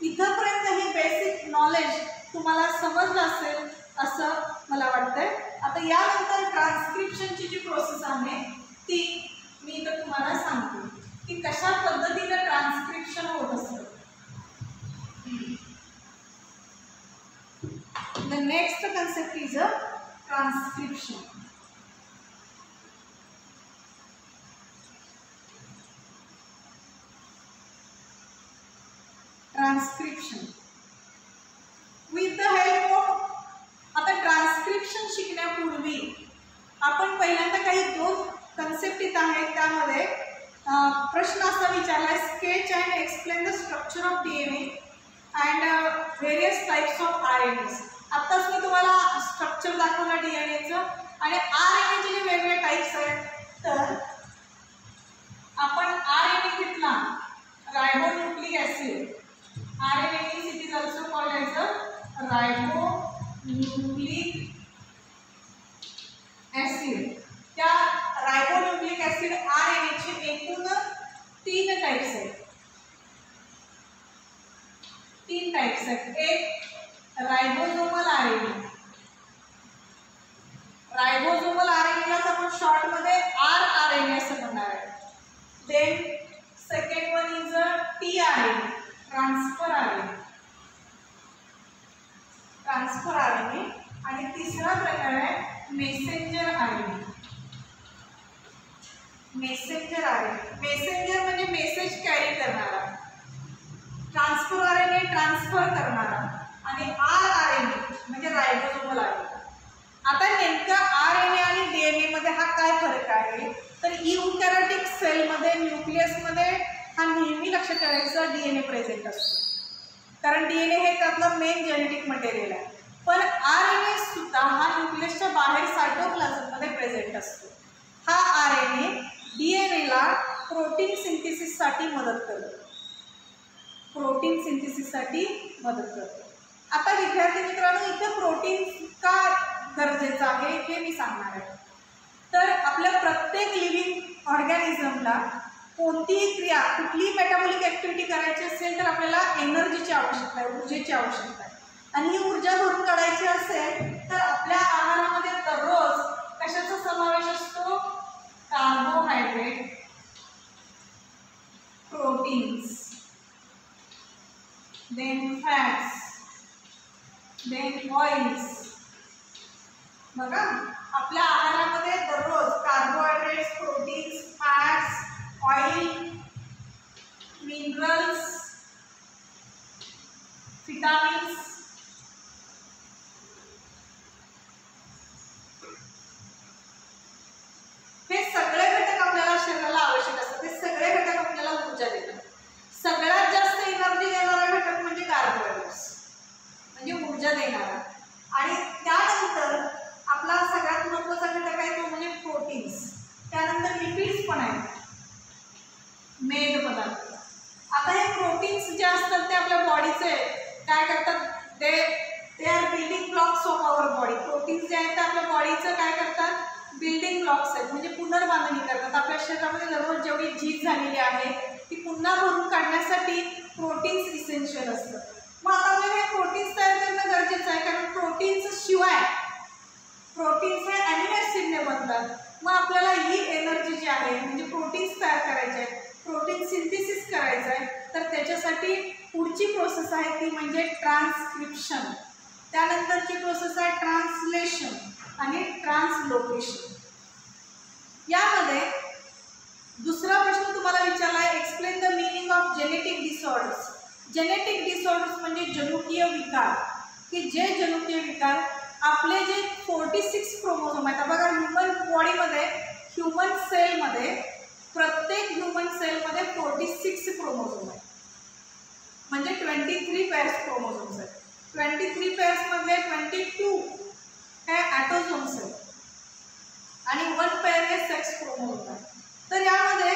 इथंपर्यंत ही बेसिक नॉलेज तुम्हाला समजलं असेल असं मला वाटतंय. आता यानंतर ट्रान्सक्रिप्शनची जी प्रोसेस आहे ती मी इथं तुम्हाला सांगते की कशा पद्धतीनं ट्रान्सक्रिप्शन होत असतं. The next concept is a transcription. Transcription. With the help of आता ट्रान्सक्रिप्शन शिकण्यापूर्वी आपण पहिल्यांदा काही दोन कन्सेप्ट इथं आहेत. त्यामध्ये प्रश्न असा विचारला, sketch and explain the structure of DNA and various types of RNAs. आत्ताच मी तुम्हाला स्ट्रक्चर दाखवलं DNAचं आणि RNAचे जे वेगवेगळे टाइप्स आहेत. तर आपण RNA घेतला, ribonucleic acid. RNA means it is also called as a ribonucleic acid. त्या रायबोन्यूक्लिक ॲसिड RNAचे एकूण 3 टाइप्स आहेत. 3 टाइप्स आहेत. एक रायबोसोमल RNA. रायबोसोमल RNAलाच आपण शॉर्टमध्ये rRNA असं म्हणणार आहे. Then second one is tRNA, transfer RNA. आणि तिसरा प्रकार आहे मेसेंजर RNA. मेसेंजर म्हणजे मेसेज कॅरी करणारा, ट्रान्सफर RNA ट्रान्सफर करणारा आणि rRNA म्हणजे रायबोसोमल RNA. आता नेमका RNA आणि DNA मध्ये हा काय फरक आहे तर यूकॅरियोटिक सेलमध्ये न्यूक्लियसमध्ये हा नेहमी लक्षात ठेवायचा DNA प्रेझेंट असतो, कारण DNA हे त्यातलं मेन जेनेटिक मटेरियल आहे. पण RNA सुद्धा हा न्यूक्लियसच्या बाहेर सायटोप्लाझममध्ये प्रेझेंट असतो. हा RNA DNAला प्रोटीन सिंथेसिससाठी मदत करतो. आता विद्यार्थी मित्रांनो, इथे प्रोटीन का गरजेचं आहे हे मी सांगणार आहे. तर आपल्या प्रत्येक लिव्हिंग ऑर्गॅनिझमला कोणतीही क्रिया, कुठलीही मेटाबॉलिक ॲक्टिव्हिटी करायची असेल तर आपल्याला एनर्जीची आवश्यकता आहे, ऊर्जेची आवश्यकता आहे. आणि ही ऊर्जा भरून काढायची असेल तर आपल्या आहारामध्ये दररोज कशाचा समावेश असतो आपल्या आहारामध्ये दररोज carbohydrates, proteins, fats, oil, minerals, vitamins, हे सगळे घटक आपल्याला शरीराला आवश्यक असतात. हे सगळे घटक आपल्याला ऊर्जा देतात. सगळ्यात जास्त एनर्जी देणारा घटक म्हणजे कार्बोहायड्रेट्स, म्हणजे ऊर्जा देणारा. आणि त्यानंतर आपला सगळ्यात महत्त्वाचा घटक आहे तो म्हणजे प्रोटीन्स. त्यानंतर लिपिड्स पण आहेत, मेद पदार्थ. आता हे प्रोटीन्स जे असतात ते आपल्या बॉडीचे काय करतात, ते are building blocks of our body. Proteins जे आहेत ते आपल्या बॉडीचं काय करतात, बिल्डिंग ब्लॉक्स आहेत, म्हणजे पुनर्बांधणी करतात. आपल्या शरीरामध्ये दररोज जेवढी झीज झालेली आहे ती पुन्हा भरून काढण्यासाठी प्रोटीन्स इसेन्शियल असतं. मग आता आपल्याला हे प्रोटीन्स तयार करणं गरजेचं आहे, कारण प्रोटीन्स शिवाय प्रोटीन्स हे अॅमिनो ॲसिडने बनतात. मग आपल्याला ही एनर्जी जी आहे म्हणजे प्रोटीन्स तयार करायचे आहेत, प्रोटीन सिंथेसिस करायचं आहे, तर त्याच्यासाठी पुढची प्रोसेस आहे ती म्हणजे ट्रान्सक्रिप्शन. त्यानंतरची प्रोसेस आहे ट्रान्सलेशन आणि ट्रान्सलोकेशन. यामध्ये दुसरा प्रश्न तुम्हाला विचारला आहे, explain the meaning of genetic disorders. Genetic disorders म्हणजे जनुकीय विकार, की जे जनुकीय विकार आपले जे 46 क्रोमोझोम आहेत. बघा ह्युमन बॉडीमध्ये, ह्युमन सेलमध्ये, प्रत्येक ह्युमन सेलमध्ये 46 क्रोमोझोम आहेत, म्हणजे 23 पेअर्स क्रोमोझोम्स आहेत. 23 पेअर्समध्ये 22 हे ॲटोझोम्स आहेत आणि 1 पेअर हे सेक्स क्रोमोझोम आहे. तर यामध्ये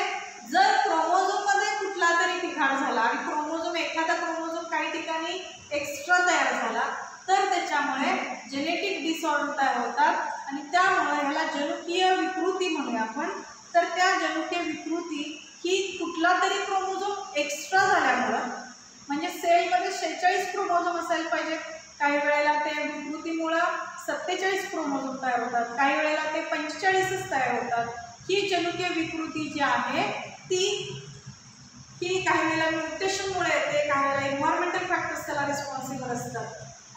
जर क्रोमोझोममध्ये कुठला तरी बिघाड झाला आणि एखादा क्रोमोझोम काही ठिकाणी एक्स्ट्रा तयार झाला तर त्याच्यामुळे जेनेटिक डिसऑर्डर तयार होतात आणि त्यामुळे ह्याला जनुकीय विकृती म्हणूया आपण. तर त्या जनुकीय विकृती ही कुठला तरी क्रोमोझोम एक्स्ट्रा झाल्यामुळं, म्हणजे सेलमध्ये 46 क्रोमोझोम असायला पाहिजे, काही वेळेला ते विकृतीमुळं 47 क्रोमोझोम तयार होतात, काही वेळेला ते 45च तयार होतात. ही जनुकीय विकृती जी आहे ही काही वेळेला म्युटेशनमुळे येते, काही वेळेला एन्व्हायरमेंटल फॅक्टर्स त्याला रिस्पॉन्सिबल असतात.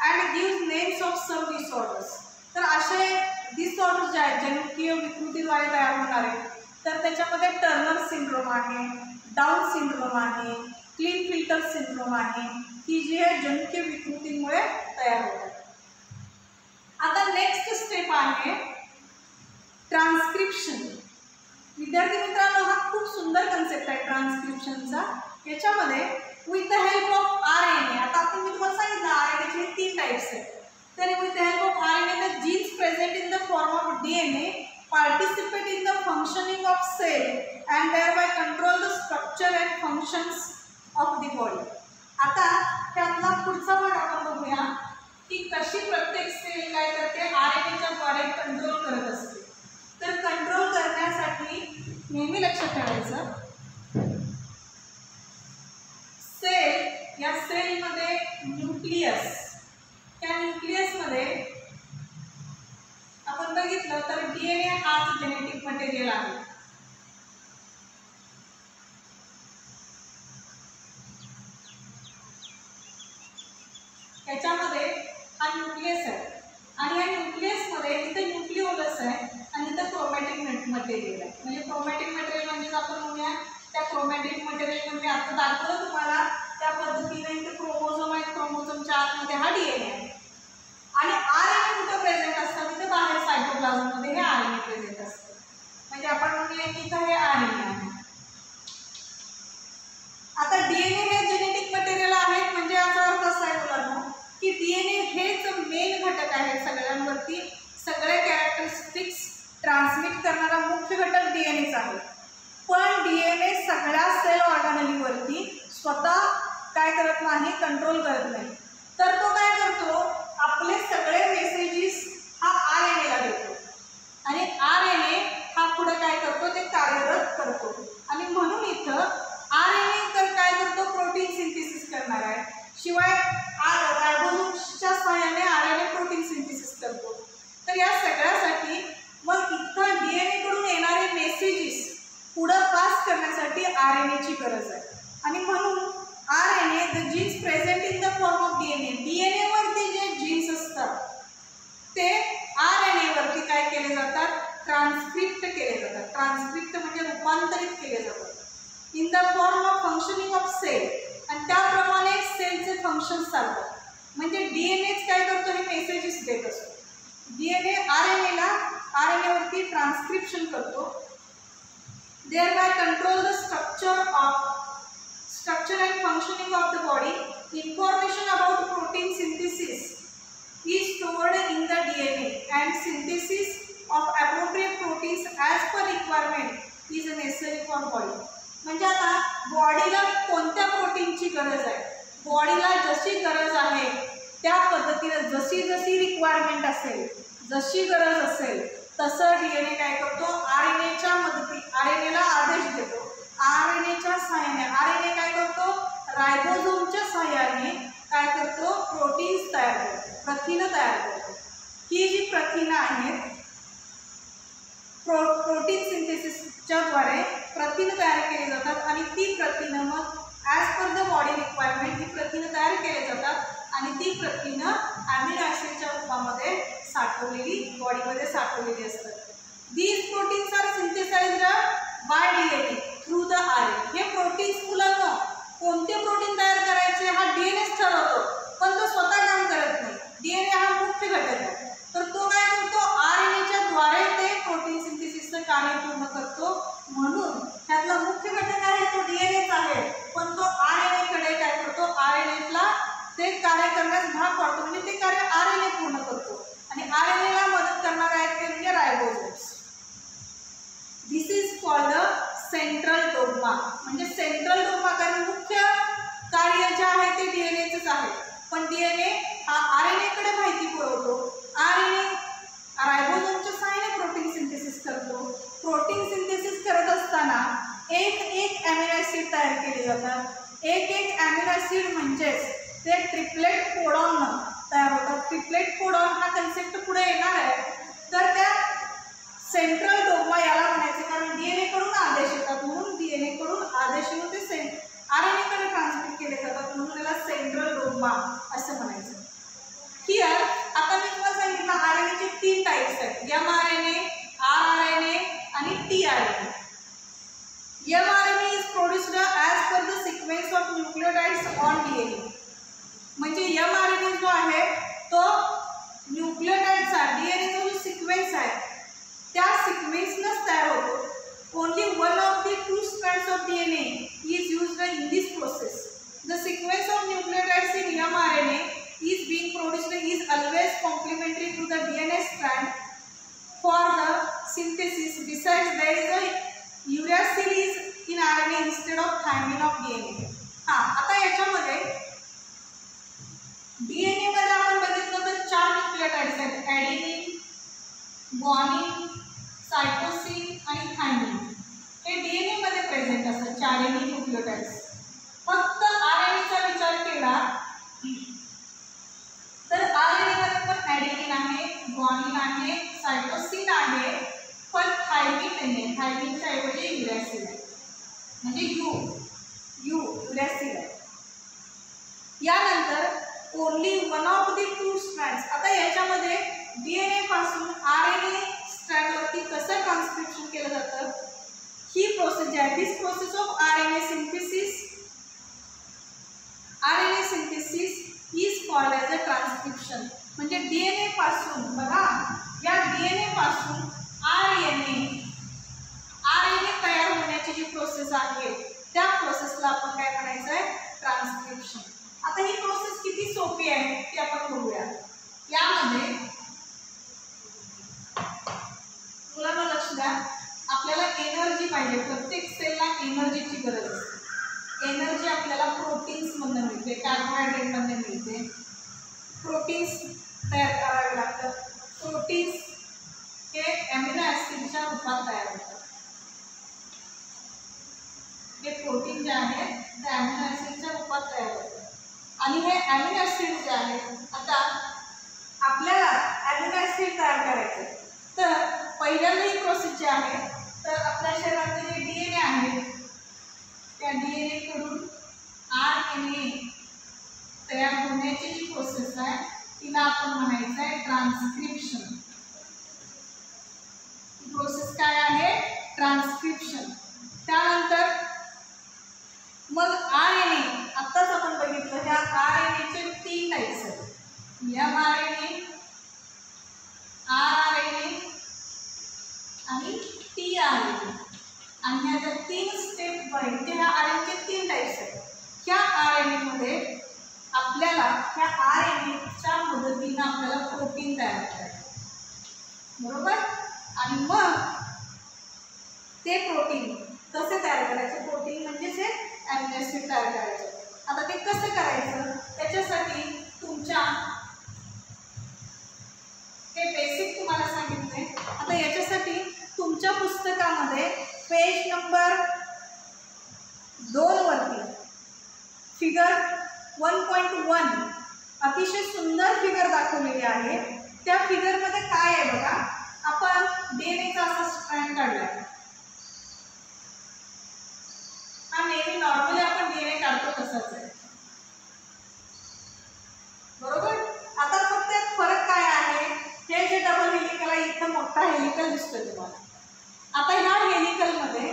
And give names of some disorders. तर असे डिसऑर्डर्स जे आहेत जनुकीय विकृतीद्वारे तयार होणारे, तर त्याच्यामध्ये टर्नर सिंड्रोम आहे, डाऊन सिंड्रोम आहे, क्लीन फिल्टर सिंड्रोम आहे, की जी आहे जनुकीय विकृतीमुळे तयार होतात. आता नेक्स्ट स्टेप आहे ट्रान्सक्रिप्शन. विद्यार्थी मित्रांनो, हा खूप सुंदर कन्सेप्ट आहे ट्रान्सक्रिप्शनचा. याच्यामध्ये with the help of RNA, आता मी तुम्हाला सांगितलं RNAचे 3 टाइप्स आहेत. तर with the help of RNA the genes present in the form of DNA participate in the functioning of cell and thereby control the structure and functions of the body. आता त्यातला पुढचा भाग आपण बघूया की कशी प्रत्येक सेल काय करते, RNAच्या द्वारे कंट्रोल करत असते. तर कंट्रोल करण्यासाठी नेहमी लक्षात ठेवायचं, सेल, या सेलमध्ये न्यूक्लियस, त्या न्यूक्लियसमध्ये आपण बघितलं तर DNA हाच जेनेटिक मटेरियल आहे. त्याच्यामध्ये हा न्यूक्लियस आहे आणि या न्यूक्लियसमध्ये इथं न्यूक्लिओलस आहे आणि इथं क्रोमॅटिक मटेरियल आहे. म्हणजे क्रोमॅटिक मटेरियल म्हणजे आपण म्हणूया त्या क्रोमॅटिक मटेरियल म्हणजे आता दाखवलं तुम्हाला त्या पद्धतीने इथं क्रोमोझोम आहे, क्रोमोझोमच्या आतमध्ये हा DNA आहे आणि RNA कुठं प्रेझेंट असतात, तिथे बाहेर सायटोप्लाझममध्ये हे RNA प्रेझेंट असतं. म्हणजे आपण म्हणूया की इथं हे RNA आहे. आता DNA हे जेनेटिक मटेरियल आहे, म्हणजे याचा अर्थ असा आहे मुलांनो की DNA हेच मेन घटक आहे सगळ्यांवरती. सगळे कॅरेक्टरिस्टिक्स ट्रान्समिट करणारा मुख्य घटक DNAच आहे. पण DNA सगळ्या सेल ऑर्गॅनलीवरती स्वतः काय करत नाही, कंट्रोल करत नाही. तर तो काय करतो, आपले सगळे मेसेजेस हा RNAला देतो आणि RNA हा पुढे काय करतो, ते कार्यरत करतो. आणि म्हणून इथं RNA तर काय करतो, प्रोटीन सिंथेसिस करणार आहे. शिवाय रायबोझोमच्या सहाय्याने RNA प्रोटीन सिंथेसिस करतो. तर या सगळ्यासाठी मग इथं DNA कडून येणारे मेसेजेस पुढं पास करण्यासाठी RNAची गरज आहे. आणि म्हणून RNA the genes present in the form of DNA, DNA वरती जे जीन्स असतात ट्रान्सक्रिप्ट म्हणजे रूपांतरित केले जातात in the form of functioning of cell, आणि त्याप्रमाणे सेलचे फंक्शन चालतात. म्हणजे डीएनएच काय करतो, हे मेसेजेस देत असतो. डीएनए आरएनएवरती ट्रान्सक्रिप्शन करतो, thereby control the structure and functioning of the body. Information about protein synthesis is stored in the DNA and synthesis of appropriate proteins as per requirement is necessary for body. म्हणजे आता बॉडीला कोणत्या प्रोटीनची गरज आहे, बॉडीला जशी गरज आहे त्या पद्धतीने जशी जशी रिक्वायरमेंट असेल, जशी गरज असेल तसं डीएनए काय करतो, आरएनएच्या आरएनएला आदेश देतो. आरएनएच्या सहाय्याने आरएनए काय करतो, रायबोझोमच्या सहाय्याने काय करतो, प्रोटीन्स तयार करतो, प्रथिनं तयार करतो. ही जी प्रथिनं आहेत प्रोटीन सिंथेसिसच्या द्वारे प्रथिनं तयार केली जातात आणि ती प्रथिनं मग as per the body requirement ही प्रथिनं तयार केली जातात आणि ती प्रथिनं अमिनो ॲसिडच्या रूपामध्ये बॉडीमध्ये साठवलेली असतात. These proteins are synthesised by DNA through the RNA. हे प्रोटीन्स मुलांना कोणते प्रोटीन तयार करायचे हा डीएनएच ठरवतो, पण तो स्वतः काम करत नाही. डीएनए हा मुख्य घटक आहे, तर तो काय करतो, आरएनएच्या द्वारे ते प्रोटीन सिंथेसिसचं कार्य पूर्ण करतो. म्हणून त्यातला मुख्य घटक आहे तो डीएनएच आहे, पण तो आरएनएकडे काय करतो, आरएनएला ते कार्य करण्यास भाग पाडतो, म्हणजे ते कार्य आरएनए पूर्ण करतो आणि आरएनएला मदत करणारे आहेत ते म्हणजे ribosomes. This is called central dogma. म्हणजे सेंट्रल डोग्मा कारण मुख्य कार्य जे आहे ते डीएनएचंच आहे, पण डीएनए हा आरएनएकडे माहिती पुरवतो. आरएनए रायबोझोमच्या सहाय्याने प्रोटीन सिंथेसिस करतो. प्रोटीन सिंथेसिस करत असताना एक अमिनो ॲसिड तयार केले जातात. एक अमिनो ॲसिड म्हणजेच ते ट्रिपलेट कोडॉन तयार होतात. ट्रिपलेट कोडॉन हा कन्सेप्ट पुढे येणार आहे. तर त्या सेंट्रल डोग्मा याला म्हणायचे, कारण डीएनए कडून आदेश येतात, म्हणून डीएनए कडून आदेश येऊन ते आरएनएकडे ट्रान्समिट केले जातात, म्हणून त्याला सेंट्रल डोग्मा असं म्हणायचं. हिअर आता मी तुम्हाला सांगितलं आरएनएचे 3 टाईप्स आहेत, एमआरएनए, आरआरएनए आणि tRNA. MRNA is produced as per the sequence of nucleotides on DNA. म्हणजे एमआरएनए जो आहे तो न्यूक्लियोटाइड्सचा डीएनएचा जो सिक्वेन्स आहे त्या सिक्वेन्सनंच तयार होतो. Only one of the 2 strands of DNA is used in this process. The sequence of nucleotides in mRNA is being produced is always complementary to the DNA strand for the synthesis. Besides, there is a uracil is in RNA instead of thymine of DNA. आता याच्यामध्ये DNA मध्ये आपण बघितलं तर 4 nucleotides आहेत, ॲडेनिन, guanine, cytosine आणि thiamine. हे DNA मध्ये प्रेझेंट असतात 4 न्यूक्लियोटाइड्स. फक्त आरएनएचा विचार केला तर आरएनए मध्ये पण ॲडेनिन आहे, ग्वानिन आहे, सायटोसिन आहे, पण थायमिन नाही आहे. थायमिनच्या ऐवजी युरॅसिल आहे, म्हणजे युरॅसिल आहे. यानंतर only one of the 2 strands. आता याच्यामध्ये डीएनए पासून आरएनए स्ट्रँडवरती कसं ट्रान्सक्रिप्शन केलं जातं ही प्रोसेस जी आहे, this process of RNA synthesis is called as a transcription. म्हणजे डीएनए पासून बघा, या डीएनए पासून आरएनए तयार होण्याची जी प्रोसेस आहे त्या प्रोसेसला आपण काय म्हणायचं आहे, ट्रान्सक्रिप्शन. आता ही प्रोसेस किती सोपी आहे ती आपण बघूया. यामध्ये मुलांना लक्ष द्या, आपल्याला एनर्जी पाहिजे, प्रत्येक सेलला एनर्जीची गरज असते. एनर्जी आपल्याला प्रोटीन्समधून मिळते, कार्बोहायड्रेटमधून मिळते. प्रोटीन्स तयार करावे लागतात. प्रोटीन्स हे अमिनो ॲसिडच्या रूपात तयार होतात. हे प्रोटीन जे आहे ते अमिनो ॲसिडच्या रूपात तयार होतात आणि हे अमिनो ॲसिड जे आहे, आता आपल्याला अमिनो ॲसिड तयार करायचं तर पहिल्यांदा ही प्रोसेस जी आहे, तर आपल्या शरीरातले जे डीएनए आहे त्या डीएनए कडून आरएनए तयार होण्याची जी प्रोसेस आहे तिला आपण म्हणायचं आहे ट्रान्सक्रिप्शन. ही प्रोसेस काय आहे, ट्रान्सक्रिप्शन. त्यानंतर मग RNA, आत्ताच आपण बघितलं ह्या RNAचे 3 टाईप्स आहेत, mRNA, rRNA आणि tRNA. आणि ह्या ज्या 3 स्टेप म्हणजे ह्या RNAचे 3 टाईप्स आहेत. ह्या RNA मध्ये आपल्याला ह्या RNAच्या मदतीने आपल्याला प्रोटीन तयार करायचं, बरोबर. आणि मग ते प्रोटीन कसे तयार करायचे, प्रोटीन म्हणजेच हे अॅमिनो ॲसिड तयार करायचे. आता ते कसं करायचं त्याच्यासाठी तुमच्या हे बेसिक तुम्हाला सांगितले. आता याच्यासाठी तुमच्या पुस्तकामध्ये पेज नंबर 2 वरती फिगर 1.1 अतिशय सुंदर फिगर दाखवलेली आहे. त्या फिगरमध्ये काय आहे बघा, आपण डीएनएचा असा स्ट्रँड काढलाय. हा नेहमी नॉर्मली आपण डीएनए काढतो तसाच आहे, बरोबर. आता फक्त फरक काय आहे, हे जे डबल हेलिकल आहे इथं मोठा हेलिकल दिसतोय तुम्हाला. आता ह्या हेलिकलमध्ये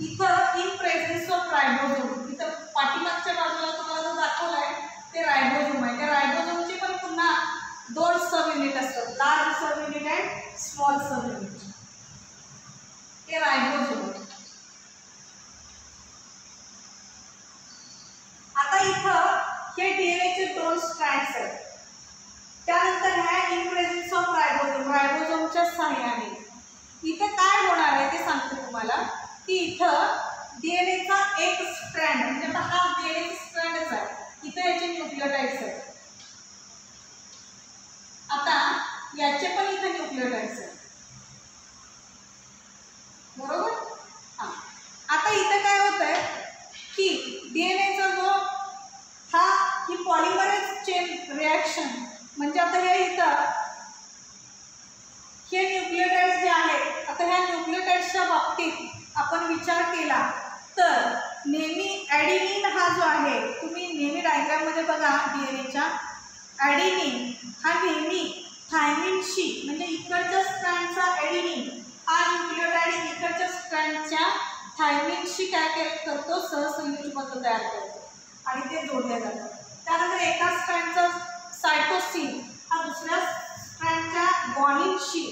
इथं इन प्रेझेन्स ऑफ रायबोझोम, इथं पाठीमागच्या बाजूला तुम्हाला जो दाखवलाय ते रायबोझोम आहे. त्या रायबोझोमचे पण पुन्हा 2 सब युनिट असतात, large sub unit and small sub unit. हे रायबोझोम. आता इथं हे डीएनएचे 2 स्ट्रँड्स आहेत. त्यानंतर ह्या इन प्रेझेन्स ऑफ रायबोझोम, रायबोझोमच्या सहाय्याने इथं काय होणार आहे ते सांगते तुम्हाला, की इथं डीएनएचा एक स्ट्रँड म्हणजे आता हा डीएनए स्ट्रँडच आहे, इथं याचे न्यूक्लियोटाइड्स आहेत. आता याचे पण इथं न्यूक्लियोटाइड्स आहेत, बरोबर. हां, आता इथं काय होतंय की डीएनएचा जो ही पॉलिमरेज चेन रिॲक्शन म्हणजे आता हे इथं हे न्यूक्लियोटाइड्स जे आहेत, आता ह्या न्यूक्लियोटाइड्सच्या बाबतीत आपण विचार केला तर नेहमी ॲडिनिन हा जो आहे, तुम्ही नेहमी डायग्राममध्ये बघा डीएनएच्या, ॲडिनिन हा नेहमी थायमिनशी म्हणजे इकडच्या स्ट्रँडचा ॲडिनिन हा न्यूक्लियोटाइड इकडच्या स्ट्रँडच्या थायमिनशी काय करतो, सहसंयोजक तयार करतो आणि ते जोडले जातात. त्यानंतर एका स्ट्रँडचा सायटोसिन हा दुसऱ्या स्ट्रँडच्या गॉनिनशी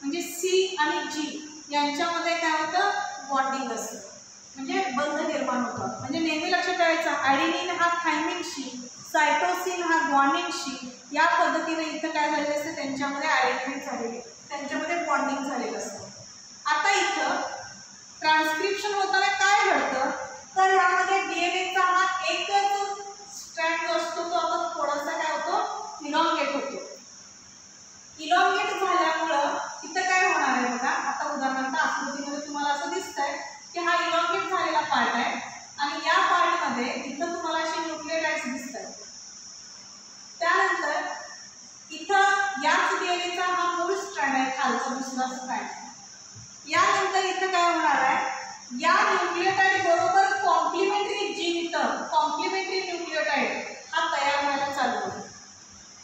म्हणजे C आणि G यांच्यामध्ये काय होतं, बॉन्डिंग असतं, म्हणजे बंध निर्माण होतात. म्हणजे नेहमी लक्षात ठेवायचं, ॲडिनिन हा थायमिनशी, सायटोसिन हा गॉनिनशी, या पद्धतीने इथं काय झालेलं असतं, त्यांच्यामध्ये अरेंजमेंट झालेली, त्यांच्यामध्ये बॉन्डिंग झालेलं असतं. आता इथं ट्रान्सक्रिप्शन होताना काय घडतं, तर यामध्ये डीएनएचा हा एकच स्ट्रँड जो असतो तो आता थोडासा काय होतो, इलॉंगेट होतो. इलॉंगेट झाल्यामुळं इथं काय होणार आहे बघा, आता उदाहरणार्थ आकृतीमध्ये तुम्हाला असं दिसतंय की हा इलॉंगेट झालेला पार्ट आहे आणि या पार्टमध्ये इथं तुम्हाला असे न्यूक्लियोटाइड्स दिसतात. त्यानंतर इथं याच डीएनएचा हा मूळ स्ट्रँड आहे, खालचा दुसरा स्ट्रँड. यानंतर इथं काय होणार आहे, या न्यूक्लियोटाइड बरोबर कॉम्प्लिमेंटरी जीन, इथं कॉम्प्लिमेंटरी न्यूक्लियोटाइड हा तयार व्हायला चालू होतो.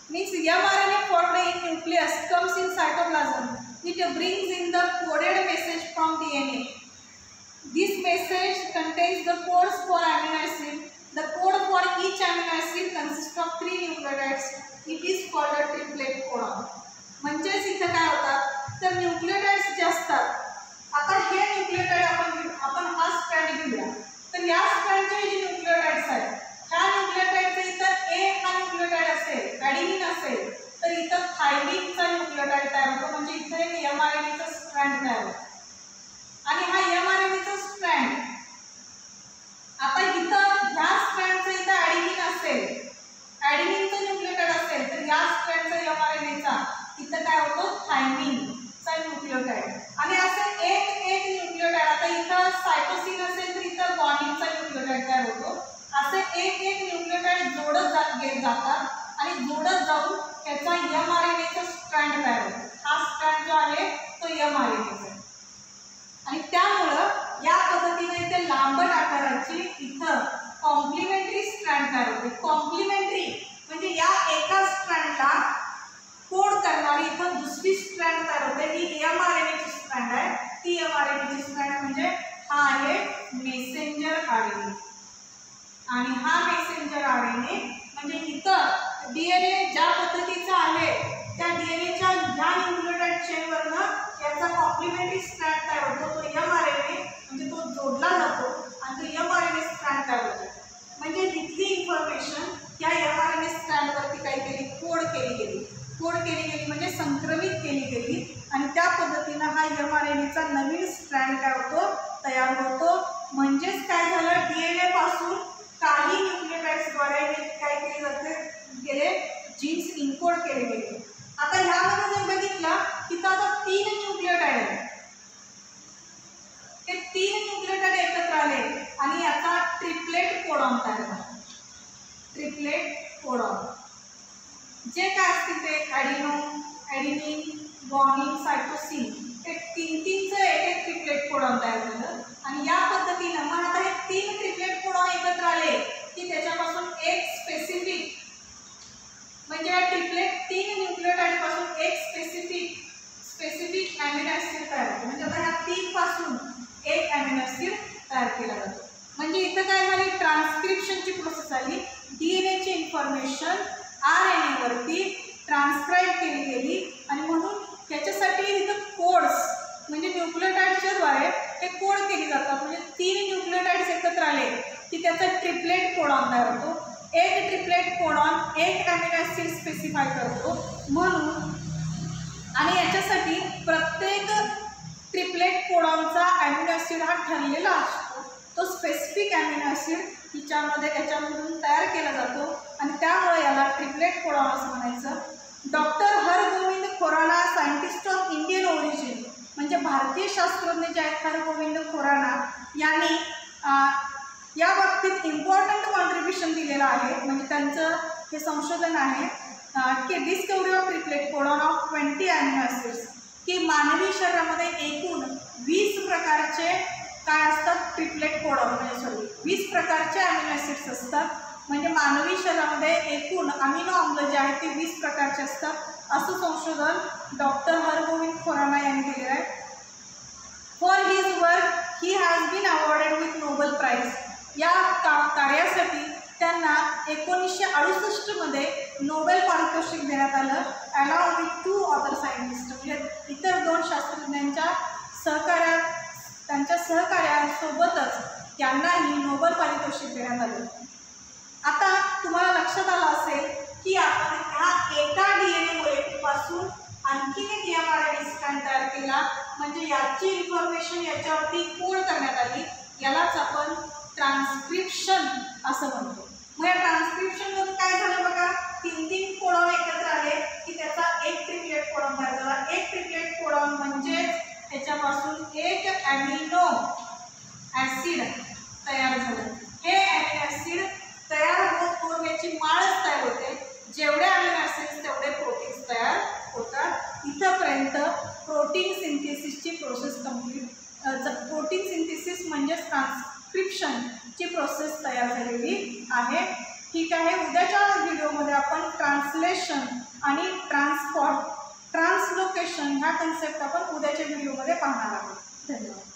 Means mRNA formed in nucleus comes in cytoplasm. It brings in the coded message from DNA. This message contains the codes for amino acid. The code for each amino acid consists of 3 nucleotides. It is called a triplet codon. म्हणजेच इथं काय होतात तर nucleotides जे असतात, आता हे nucleotide आपण हा स्ट्रँड घेऊया, तर या स्ट्रँडचे जे न्यूक्लियोटाइड्स आहेत, ह्या न्यूक्लियोटाइडचे इथं ए हा न्यूक्लियोटाइड असेल, ॲडिनिन असेल, तर इथं थायमिनचा न्यूक्लियोटाइड तयार होतो, म्हणजे इथं एक mRNAचा स्ट्रँड तयार होतो. आणि हा mRNAचा स्ट्रँड आता इथं ह्या स्ट्रँडचं इथं ॲडिनिन असेल, ॲडिनिनचं न्यूक्लियोटाइड असेल, तर या स्ट्रँडचा mRNAचा इथं काय होतो, थायमिनचा न्यूक्लियोटाइड. आणि असं एक न्यूक्लियोटाइड, आता इथं सायटोसिन असेल तर इथं गॉनिनचा न्यूक्लियोटाइड तयार होतो. असे एक न्यूक्लियोटाइड जोडत जातात आणि जोडत जाऊन त्याचा mRNAचा स्ट्रँड तयार होतो. हा स्ट्रँड जो आहे तो mRNAचा आहे. आणि त्यामुळं या पद्धतीने इथे लांबट आकाराची इथं कॉम्प्लिमेंटरी स्ट्रँड तयार होते. कॉम्प्लिमेंटरी म्हणजे या एका स्ट्रँडला कोड करणारी इथं दुसरी स्ट्रँड तयार होते, ही mRNAची स्ट्रँड आहे. ती mRNAची स्ट्रँड म्हणजे हा आहे मेसेंजर RNA आणि हा मेसेंजर RNA म्हणजे इथं DNA ज्या पद्धतीचा आहे त्या DNAच्या ह्या न्यूक्लियोटाइड चेनवरनं याचा कॉम्प्लिमेंटरी स्ट्रँड तयार होतो, तो mRNA म्हणजे तो जोडला जातो आणि तो mRNA स्ट्रँड तयार होतो. म्हणजे तिथली इन्फॉर्मेशन या mRNA स्ट्रँडवरती काय केली, कोड केली गेली म्हणजे संक्रमित केली गेली आणि त्या पद्धतीनं हा mRNAचा नवीन स्ट्रँड काय होतो, तयार होतो. म्हणजेच काय झालं, DNA पासून काही न्यूक्लियोटाइड्सद्वारे काय केले जाते गेले, जीन्स इनकोड केले गेले. आता ह्यामध्ये जर बघितलं तिथं आता 3 न्यूक्लियोटाइड आहेत. हे 3 न्यूक्लियोटाइड एकत्र आले आणि याचा ट्रिपलेट कोडॉन तयार झाला. ट्रिपलेट कोडॉन जे काय असतील ते ॲडेनिन, गुआनिन, सायटोसिन हे 3चं एक ट्रिपलेट कोडॉन तयार झालं आणि या पद्धतीनं मग आता हे 3 ट्रिपलेट कोडॉन एकत्र आले की त्याच्यापासून एक स्पेसिफिक म्हणजे या ट्रिपलेट 3 न्यूक्लियोटाइड पासून एक स्पेसिफिक अॅमिनो ॲसिड तयार होतो. म्हणजे आता ह्या 3 पासून एक अॅमिनो ॲसिड तयार केला जातो. म्हणजे इथं काय झाली, ट्रान्सक्रिप्शनची प्रोसेस आली. DNAची इन्फॉर्मेशन RNA वरती ट्रान्सक्राईब केली गेली आणि म्हणून त्याच्यासाठी इथं कोड्स म्हणजे न्यूक्लियोटाइडच्या द्वारे हे कोड केली जातात. म्हणजे 3 न्यूक्लियोटाइड्स एकत्र आले की त्याचा ट्रिपलेट कोडॉन तयार होतो. एक ट्रिपलेट कोडॉन एक अॅमिनो ॲसिड स्पेसिफाय करतो म्हणून आणि याच्यासाठी प्रत्येक ट्रिपलेट कोडॉनचा अॅमिनो ॲसिड हा ठरलेला असतो. तो स्पेसिफिक अॅमिनो ॲसिड याच्यामधून तयार केला जातो आणि त्यामुळे याला ट्रिपलेट कोडॉन असं म्हणायचं. Doctor Hargobind Khorana, scientist of Indian origin म्हणजे भारतीय शास्त्रज्ञ जे आहेत हरगोविंद खुराना यांनी या बाबतीत इम्पॉर्टंट कॉन्ट्रीब्युशन दिलेलं आहे. म्हणजे त्यांचं हे संशोधन आहे की discovery of triplet codon of 20 amino acids की मानवी शरीरामध्ये एकूण 20 प्रकारचे काय असतात, ट्रिपलेट कोडॉन म्हणजे 20 प्रकारचे अॅमिनो ॲसिड्स असतात. म्हणजे मानवी शरीरामध्ये एकूण अमिनो आम्ल जे आहेत ते 20 प्रकारचे असतात. असं संशोधन डॉक्टर हरगोविंद खुराना यांनी केलेलं आहे. For his work he has been awarded with Nobel prize. या कार्यासाठी त्यांना 1968 मध्ये नोबेल पारितोषिक देण्यात आलं. अलॉंग विथ 2 अदर सायंटिस्ट म्हणजे इतर 2 शास्त्रज्ञांच्या सहकार्यासोबतच त्यांनाही नोबेल पारितोषिक देण्यात आलं. आता तुम्हाला लक्षात आलं असेल की आपण ह्या एका DNA मॉलिक्यूलपासून आणखीन एक mRNA स्ट्रँड तयार केला म्हणजे याची इन्फॉर्मेशन याच्यावरती कोड करण्यात आली. यालाच आपण ट्रान्सक्रिप्शन असं म्हणतो. मग या ट्रान्सक्रिप्शनमध्ये काय झालं बघा, 3 कोडॉन एकत्र आले की त्याचा एक ट्रिपलेट कोडॉन तयार झाला. एक ट्रिपलेट कोडॉन म्हणजेच त्याच्यापासून एक अॅमिनो ॲसिड तयार झालं. हे अॅमिनो ॲसिड तयार होत याची माळच तयार होते. जेवढे अॅमिनो ॲसिड्स तेवढे प्रोटीन्स तयार होतात. इथंपर्यंत प्रोटीन सिंथेसिसची प्रोसेस कंप्लीट. प्रोटीन सिंथेसिस म्हणजेच ट्रान्सक्रिप्शनची प्रोसेस तयार झालेली आहे. ठीक आहे, उद्याच्या व्हिडिओमध्ये आपण ट्रान्सलेशन आणि ट्रान्सलोकेशन ह्या कन्सेप्ट आपण उद्याच्या व्हिडिओमध्ये पाहणार आहोत. धन्यवाद.